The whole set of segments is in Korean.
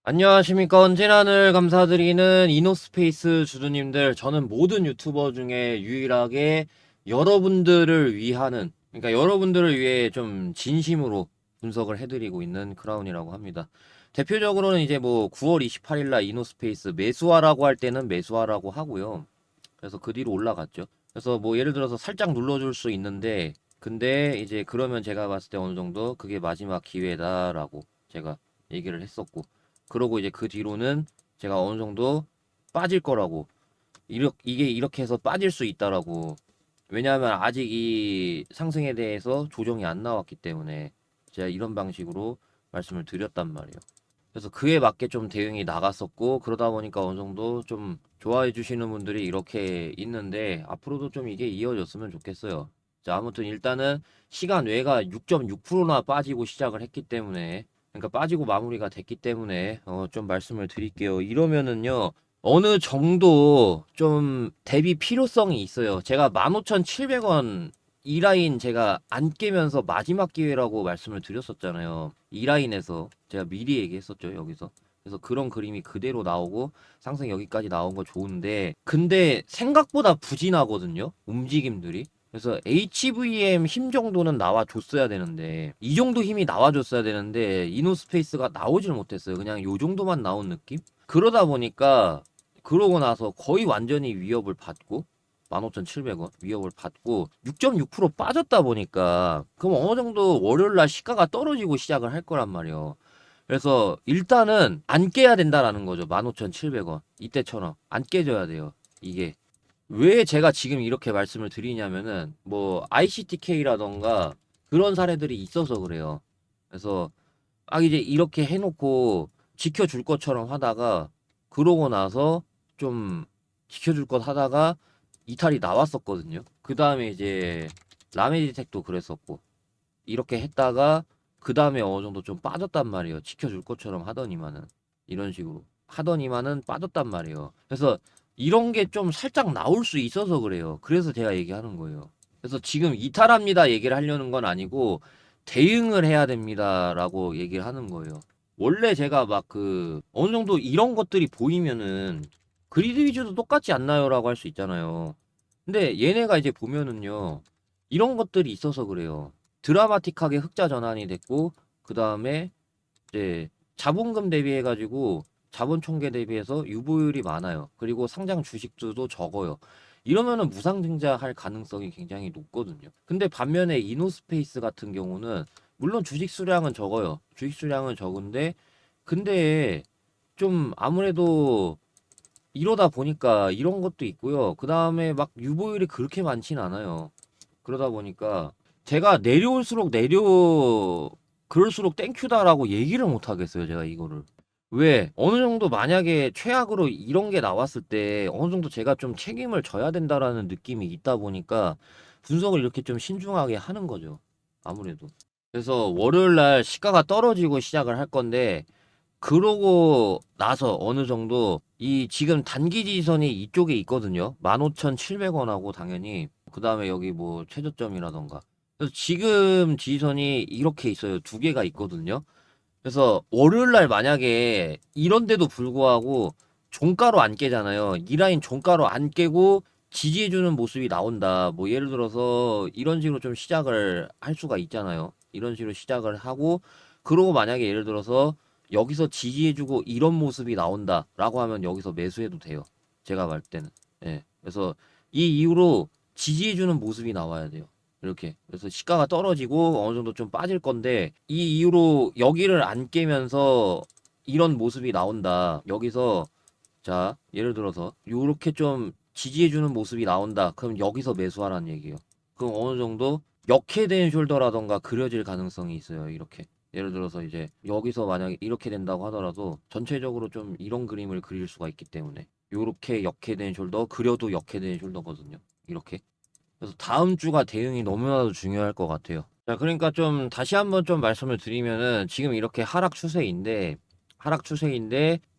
안녕하십니까. 언제나 늘 감사드리는 이노스페이스 주주님들. 저는 모든 유튜버 중에 유일하게 여러분들을 위하는, 그러니까 여러분들을 위해 좀 진심으로 분석을 해드리고 있는 크라운이라고 합니다. 대표적으로는 이제 뭐 9월 28일 날 이노스페이스 매수하라고 할 때는 매수하라고 하고요. 그래서 그 뒤로 올라갔죠. 그래서 뭐 예를 들어서 살짝 눌러줄 수 있는데, 근데 이제 그러면 제가 봤을 때 어느 정도 그게 마지막 기회다라고 제가 얘기를 했었고, 그러고 이제 그 뒤로는 제가 어느 정도 빠질 거라고, 이게 이렇게 해서 빠질 수 있다라고. 왜냐하면 아직 이 상승에 대해서 조정이 안 나왔기 때문에 제가 이런 방식으로 말씀을 드렸단 말이에요. 그래서 그에 맞게 좀 대응이 나갔었고, 그러다 보니까 어느 정도 좀 좋아해 주시는 분들이 이렇게 있는데, 앞으로도 좀 이게 이어졌으면 좋겠어요. 자, 아무튼 일단은 시간 외가 6.6%나 빠지고 시작을 했기 때문에, 그러니까 빠지고 마무리가 됐기 때문에 좀 말씀을 드릴게요. 이러면은요, 어느 정도 좀 대비 필요성이 있어요. 제가 15,700원 이 라인 제가 안 깨면서 마지막 기회라고 말씀을 드렸었잖아요. 이 라인에서 제가 미리 얘기했었죠, 여기서. 그래서 그런 그림이 그대로 나오고 상승 여기까지 나온 거 좋은데, 근데 생각보다 부진하거든요, 움직임들이. 그래서 HVM 힘 정도는 나와줬어야 되는데, 이 정도 힘이 나와줬어야 되는데 이노스페이스가 나오질 못했어요. 그냥 요 정도만 나온 느낌? 그러다 보니까, 그러고 나서 거의 완전히 위협을 받고 15,700원 위협을 받고 6.6% 빠졌다 보니까, 그럼 어느 정도 월요일 날 시가가 떨어지고 시작을 할 거란 말이에요. 그래서 일단은 안 깨야 된다라는 거죠. 15,700원 이때처럼 안 깨져야 돼요. 이게 왜 제가 지금 이렇게 말씀을 드리냐면은, 뭐 ICTK라던가 그런 사례들이 있어서 그래요. 그래서 이제 이렇게 해놓고 지켜줄 것처럼 하다가, 그러고 나서 좀 지켜줄 것 하다가 이탈이 나왔었거든요. 그 다음에 이제 라메디텍도 그랬었고, 이렇게 했다가 그 다음에 어느 정도 좀 빠졌단 말이에요. 지켜줄 것처럼 하더니만은, 이런 식으로 하더니만은 빠졌단 말이에요. 그래서 이런 게 좀 살짝 나올 수 있어서 그래요. 그래서 제가 얘기하는 거예요. 그래서 지금 이탈합니다 얘기를 하려는 건 아니고, 대응을 해야 됩니다라고 얘기를 하는 거예요. 원래 제가 막 그 어느 정도 이런 것들이 보이면은 그리드 위주도 똑같지 않나요라고 할 수 있잖아요. 근데 얘네가 이제 보면은요, 이런 것들이 있어서 그래요. 드라마틱하게 흑자 전환이 됐고, 그 다음에 이제 자본금 대비해가지고 자본 총계 대비해서 유보율이 많아요. 그리고 상장 주식수도 적어요. 이러면은 무상증자할 가능성이 굉장히 높거든요. 근데 반면에 이노스페이스 같은 경우는 물론 주식 수량은 적어요. 주식 수량은 적은데, 근데 좀 아무래도 이러다 보니까 이런 것도 있고요. 그 다음에 막 유보율이 그렇게 많진 않아요. 그러다 보니까 제가 그럴수록 땡큐다라고 얘기를 못 하겠어요, 제가 이거를. 왜? 어느 정도 만약에 최악으로 이런 게 나왔을 때 어느 정도 제가 좀 책임을 져야 된다라는 느낌이 있다 보니까 분석을 이렇게 좀 신중하게 하는 거죠. 아무래도. 그래서 월요일 날 시가가 떨어지고 시작을 할 건데, 그러고 나서 어느 정도 이 지금 단기 지지선이 이쪽에 있거든요. 15,700원하고 당연히 그다음에 여기 뭐 최저점이라던가. 그래서 지금 지지선이 이렇게 있어요. 두 개가 있거든요. 그래서 월요일 날 만약에 이런데도 불구하고 종가로 안 깨잖아요. 이 라인 종가로 안 깨고 지지해주는 모습이 나온다. 뭐 예를 들어서 이런 식으로 좀 시작을 할 수가 있잖아요. 이런 식으로 시작을 하고, 그러고 만약에 예를 들어서 여기서 지지해주고 이런 모습이 나온다라고 하면 여기서 매수해도 돼요. 제가 볼 때는. 예. 그래서 이 이후로 지지해주는 모습이 나와야 돼요. 이렇게. 그래서 시가가 떨어지고 어느 정도 좀 빠질 건데, 이 이후로 여기를 안 깨면서 이런 모습이 나온다. 여기서, 자, 예를 들어서 요렇게 좀 지지해주는 모습이 나온다. 그럼 여기서 매수하라는 얘기예요. 그럼 어느 정도 역해된 숄더라던가 그려질 가능성이 있어요. 이렇게. 예를 들어서 이제 여기서 만약에 이렇게 된다고 하더라도 전체적으로 좀 이런 그림을 그릴 수가 있기 때문에, 요렇게 역해된 숄더, 그려도 역해된 숄더거든요. 이렇게. 그래서 다음 주가 대응이 너무나도 중요할 것 같아요. 자, 그러니까 좀 다시 한번 좀 말씀을 드리면은, 지금 이렇게 하락 추세인데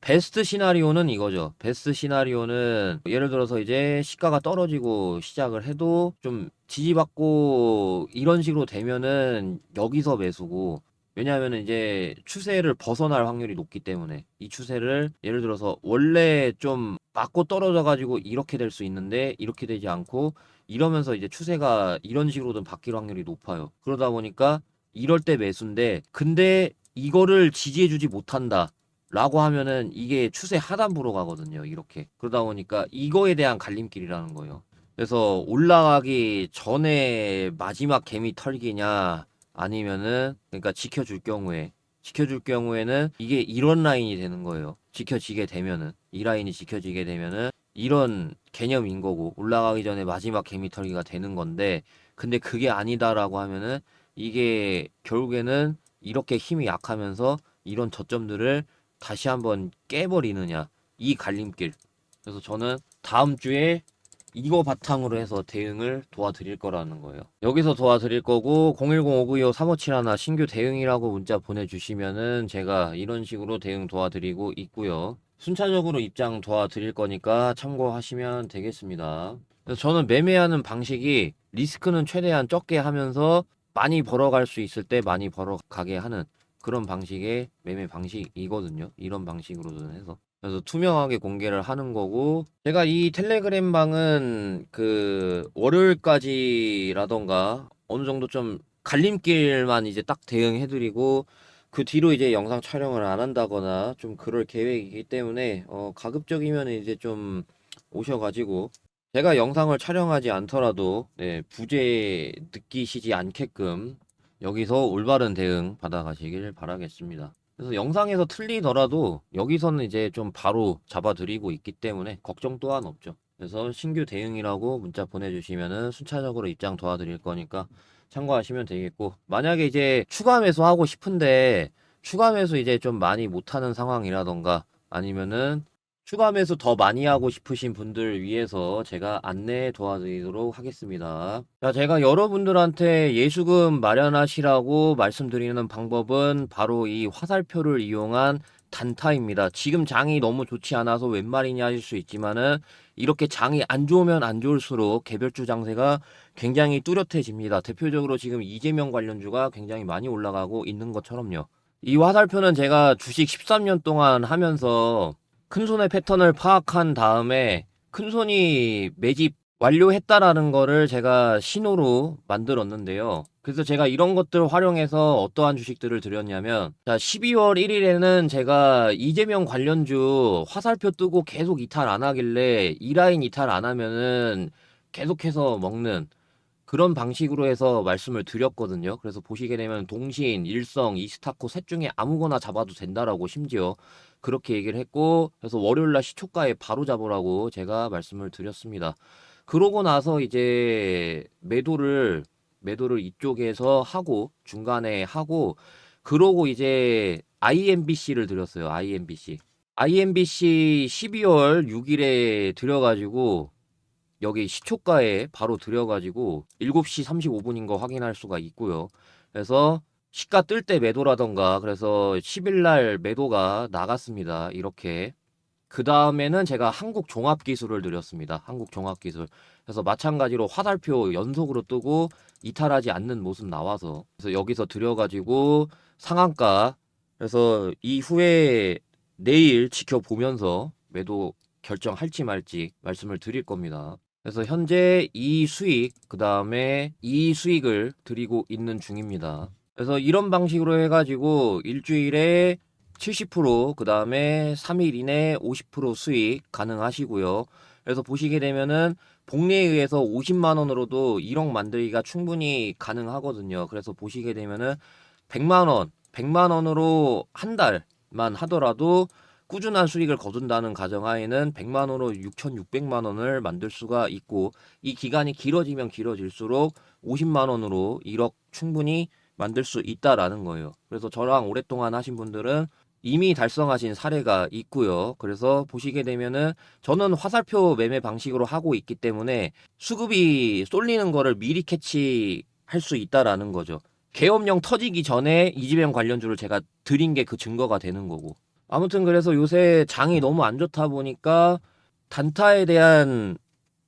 베스트 시나리오는 이거죠. 베스트 시나리오는 예를 들어서 이제 시가가 떨어지고 시작을 해도 좀 지지받고 이런 식으로 되면은 여기서 매수고, 왜냐하면 이제 추세를 벗어날 확률이 높기 때문에 이 추세를 예를 들어서 원래 좀 맞고 떨어져 가지고 이렇게 될 수 있는데 이렇게 되지 않고 이러면서 이제 추세가 이런 식으로든 바뀔 확률이 높아요. 그러다 보니까 이럴 때 매수인데 근데 이거를 지지해주지 못한다. 라고 하면은 이게 추세 하단부로 가거든요. 이렇게. 그러다 보니까 이거에 대한 갈림길이라는 거예요. 그래서 올라가기 전에 마지막 개미 털기냐 아니면은 그러니까 지켜줄 경우에는 이게 이런 라인이 되는 거예요. 지켜지게 되면은 이 라인이 지켜지게 되면은 이런 개념인 거고 올라가기 전에 마지막 개미 털기가 되는 건데 근데 그게 아니다라고 하면은 이게 결국에는 이렇게 힘이 약하면서 이런 저점들을 다시 한번 깨버리느냐 이 갈림길. 그래서 저는 다음 주에 이거 바탕으로 해서 대응을 도와드릴 거라는 거예요. 여기서 도와드릴 거고 010-592-3571 신규 대응이라고 문자 보내주시면은 제가 이런 식으로 대응 도와드리고 있고요. 순차적으로 입장 도와드릴 거니까 참고하시면 되겠습니다. 그래서 저는 매매하는 방식이 리스크는 최대한 적게 하면서 많이 벌어갈 수 있을 때 많이 벌어가게 하는 그런 방식의 매매 방식이거든요. 이런 방식으로는 해서. 그래서 투명하게 공개를 하는 거고 제가 이 텔레그램 방은 그 월요일까지라던가 어느 정도 좀 갈림길만 이제 딱 대응해드리고 그 뒤로 이제 영상 촬영을 안 한다거나 좀 그럴 계획이기 때문에 가급적이면 이제 좀 오셔가지고 제가 영상을 촬영하지 않더라도 네, 부재 느끼시지 않게끔 여기서 올바른 대응 받아가시길 바라겠습니다. 그래서 영상에서 틀리더라도 여기서는 이제 좀 바로 잡아드리고 있기 때문에 걱정 또한 없죠. 그래서 신규 대응이라고 문자 보내주시면은 순차적으로 입장 도와드릴 거니까 참고하시면 되겠고 만약에 이제 추가 매수 하고 싶은데 추가 매수 이제 좀 많이 못하는 상황이라던가 아니면은 추가 매수 더 많이 하고 싶으신 분들 위해서 제가 안내 도와드리도록 하겠습니다. 자, 제가 여러분들한테 예수금 마련하시라고 말씀드리는 방법은 바로 이 화살표를 이용한 단타입니다. 지금 장이 너무 좋지 않아서 웬 말이냐 하실 수 있지만은 이렇게 장이 안 좋으면 안 좋을수록 개별주 장세가 굉장히 뚜렷해집니다. 대표적으로 지금 이재명 관련주가 굉장히 많이 올라가고 있는 것처럼요. 이 화살표는 제가 주식 13년 동안 하면서 큰손의 패턴을 파악한 다음에 큰손이 매집 완료했다라는 거를 제가 신호로 만들었는데요. 그래서 제가 이런 것들 활용해서 어떠한 주식들을 드렸냐면 자 12월 1일에는 제가 이재명 관련주 화살표 뜨고 계속 이탈 안 하길래 이 라인 이탈 안 하면은 계속해서 먹는 그런 방식으로 해서 말씀을 드렸거든요. 그래서 보시게 되면 동신, 일성, 이스타코 셋 중에 아무거나 잡아도 된다라고 심지어 그렇게 얘기를 했고 그래서 월요일날 시초가에 바로 잡으라고 제가 말씀을 드렸습니다. 그러고 나서 이제 매도를 이쪽에서 하고 중간에 하고 그러고 이제 IMBC를 드렸어요. IMBC 12월 6일에 들여가지고 여기 시초가에 바로 들여가지고 7시 35분인 거 확인할 수가 있고요. 그래서 시가 뜰 때 매도라던가 그래서 10일 날 매도가 나갔습니다. 이렇게. 그 다음에는 제가 한국종합기술을 드렸습니다. 한국종합기술. 그래서 마찬가지로 화살표 연속으로 뜨고 이탈하지 않는 모습 나와서 그래서 여기서 들여가지고 상한가 그래서 이후에 내일 지켜보면서 매도 결정할지 말지 말씀을 드릴 겁니다. 그래서 현재 이 수익, 그 다음에 이 수익을 드리고 있는 중입니다. 그래서 이런 방식으로 해가지고 일주일에 70%, 그 다음에 3일 이내 50% 수익 가능하시고요. 그래서 보시게 되면은 복리에 의해서 50만 원으로도 1억 만들기가 충분히 가능하거든요. 그래서 보시게 되면은 100만 원, 100만 원으로 한 달만 하더라도 꾸준한 수익을 거둔다는 가정하에는 100만 원으로 6,600만 원을 만들 수가 있고 이 기간이 길어지면 길어질수록 50만 원으로 1억 충분히 만들 수 있다라는 거예요. 그래서 저랑 오랫동안 하신 분들은 이미 달성하신 사례가 있고요. 그래서 보시게 되면은 저는 화살표 매매 방식으로 하고 있기 때문에 수급이 쏠리는 거를 미리 캐치할 수 있다라는 거죠. 계엄령 터지기 전에 이재명 관련주를 제가 드린 게 그 증거가 되는 거고. 아무튼 그래서 요새 장이 너무 안 좋다 보니까 단타에 대한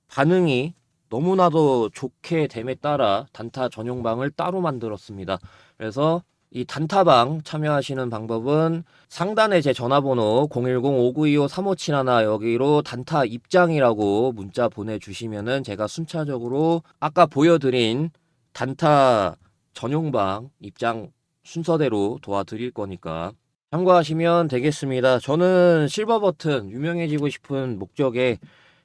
반응이 너무나도 좋게 됨에 따라 단타 전용방을 따로 만들었습니다. 그래서 이 단타방 참여하시는 방법은 상단에 제 전화번호 010-5925-3571 여기로 단타 입장이라고 문자 보내주시면은 제가 순차적으로 아까 보여드린 단타 전용방 입장 순서대로 도와드릴 거니까 참고하시면 되겠습니다. 저는 실버 버튼 유명해지고 싶은 목적에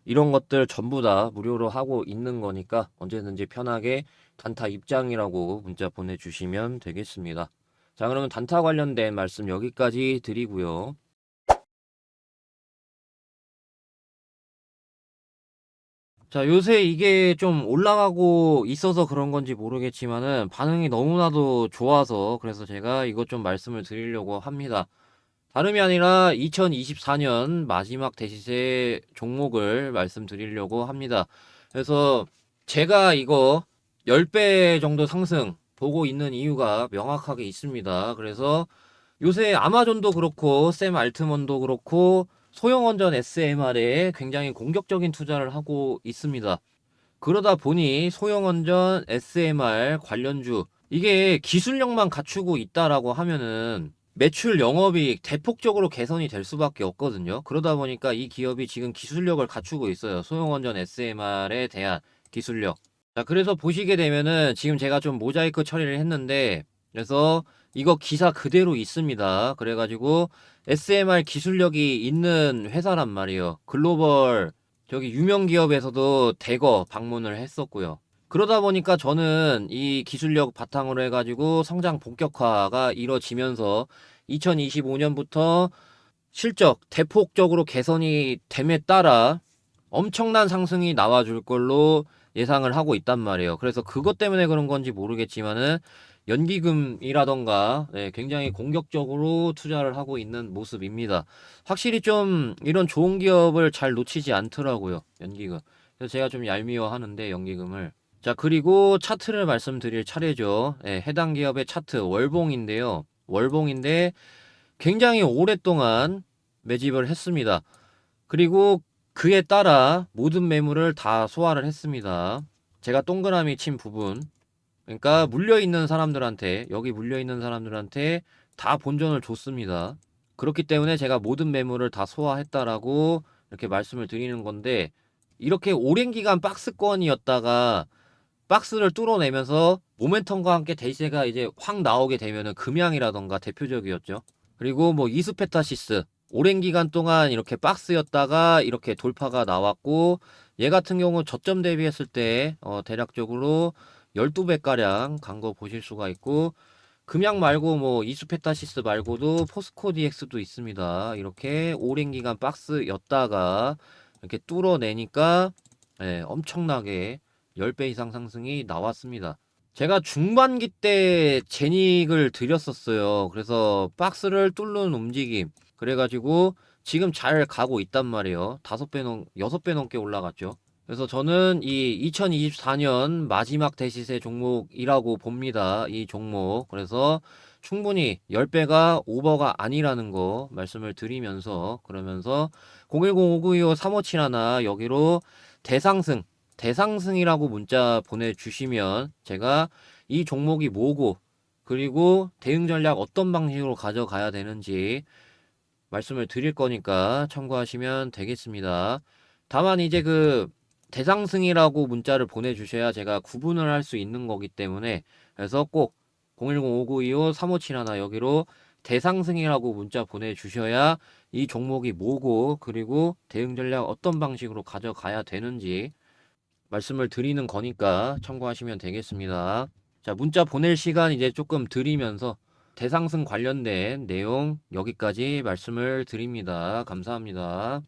이런 것들 전부 다 무료로 하고 있는 거니까 언제든지 편하게 단타 입장이라고 문자 보내주시면 되겠습니다. 자, 그러면 단타 관련된 말씀 여기까지 드리고요. 자, 요새 이게 좀 올라가고 있어서 그런 건지 모르겠지만은 반응이 너무나도 좋아서 그래서 제가 이것 좀 말씀을 드리려고 합니다. 다름이 아니라 2024년 마지막 대시세 종목을 말씀드리려고 합니다. 그래서 제가 이거 10배 정도 상승 보고 있는 이유가 명확하게 있습니다. 그래서 요새 아마존도 그렇고 샘 알트먼도 그렇고 소형원전 SMR에 굉장히 공격적인 투자를 하고 있습니다. 그러다 보니 소형원전 SMR 관련주 이게 기술력만 갖추고 있다라고 하면은 매출 영업이익 대폭적으로 개선이 될 수밖에 없거든요. 그러다 보니까 이 기업이 지금 기술력을 갖추고 있어요. 소형원전 SMR에 대한 기술력. 자, 그래서 보시게 되면은 지금 제가 좀 모자이크 처리를 했는데 그래서 이거 기사 그대로 있습니다. 그래가지고 SMR 기술력이 있는 회사란 말이에요. 글로벌 저기 유명 기업에서도 대거 방문을 했었고요. 그러다 보니까 저는 이 기술력 바탕으로 해가지고 성장 본격화가 이뤄지면서 2025년부터 실적 대폭적으로 개선이 됨에 따라 엄청난 상승이 나와줄 걸로 예상을 하고 있단 말이에요. 그래서 그것 때문에 그런 건지 모르겠지만은 연기금이라던가 굉장히 공격적으로 투자를 하고 있는 모습입니다. 확실히 좀 이런 좋은 기업을 잘 놓치지 않더라고요. 연기금. 그래서 제가 좀 얄미워 하는데 연기금을. 자, 그리고 차트를 말씀드릴 차례죠. 해당 기업의 차트 월봉인데요. 월봉인데 굉장히 오랫동안 매집을 했습니다. 그리고 그에 따라 모든 매물을 다 소화를 했습니다. 제가 동그라미 친 부분, 그러니까 물려있는 사람들한테, 여기 물려있는 사람들한테 다 본전을 줬습니다. 그렇기 때문에 제가 모든 매물을 다 소화했다라고 이렇게 말씀을 드리는 건데, 이렇게 오랜 기간 박스권이었다가 박스를 뚫어내면서 모멘텀과 함께 대세가 이제 확 나오게 되면은 금양이라던가 대표적이었죠. 그리고 뭐 이스페타시스 오랜 기간 동안 이렇게 박스였다가 이렇게 돌파가 나왔고 얘 같은 경우 저점 대비했을 때 대략적으로 12배가량 간 거 보실 수가 있고 금양 말고 뭐 이스페타시스 말고도 포스코 DX도 있습니다. 이렇게 오랜 기간 박스였다가 이렇게 뚫어내니까 엄청나게 10배 이상 상승이 나왔습니다. 제가 중반기 때 제닉을 드렸었어요. 그래서 박스를 뚫는 움직임. 그래가지고 지금 잘 가고 있단 말이에요. 6배 넘게 올라갔죠. 그래서 저는 이 2024년 마지막 대시세 종목이라고 봅니다. 이 종목. 그래서 충분히 10배가 오버가 아니라는 거 말씀을 드리면서 그러면서 010-5925-3571 여기로 대상승이라고 문자 보내주시면 제가 이 종목이 뭐고 그리고 대응 전략 어떤 방식으로 가져가야 되는지 말씀을 드릴 거니까 참고하시면 되겠습니다. 다만 이제 그 대상승이라고 문자를 보내주셔야 제가 구분을 할 수 있는 거기 때문에 그래서 꼭 010-5925-3571 여기로 대상승이라고 문자 보내주셔야 이 종목이 뭐고 그리고 대응 전략 어떤 방식으로 가져가야 되는지 말씀을 드리는 거니까 참고하시면 되겠습니다. 자, 문자 보낼 시간 이제 조금 드리면서 대상승 관련된 내용 여기까지 말씀을 드립니다. 감사합니다.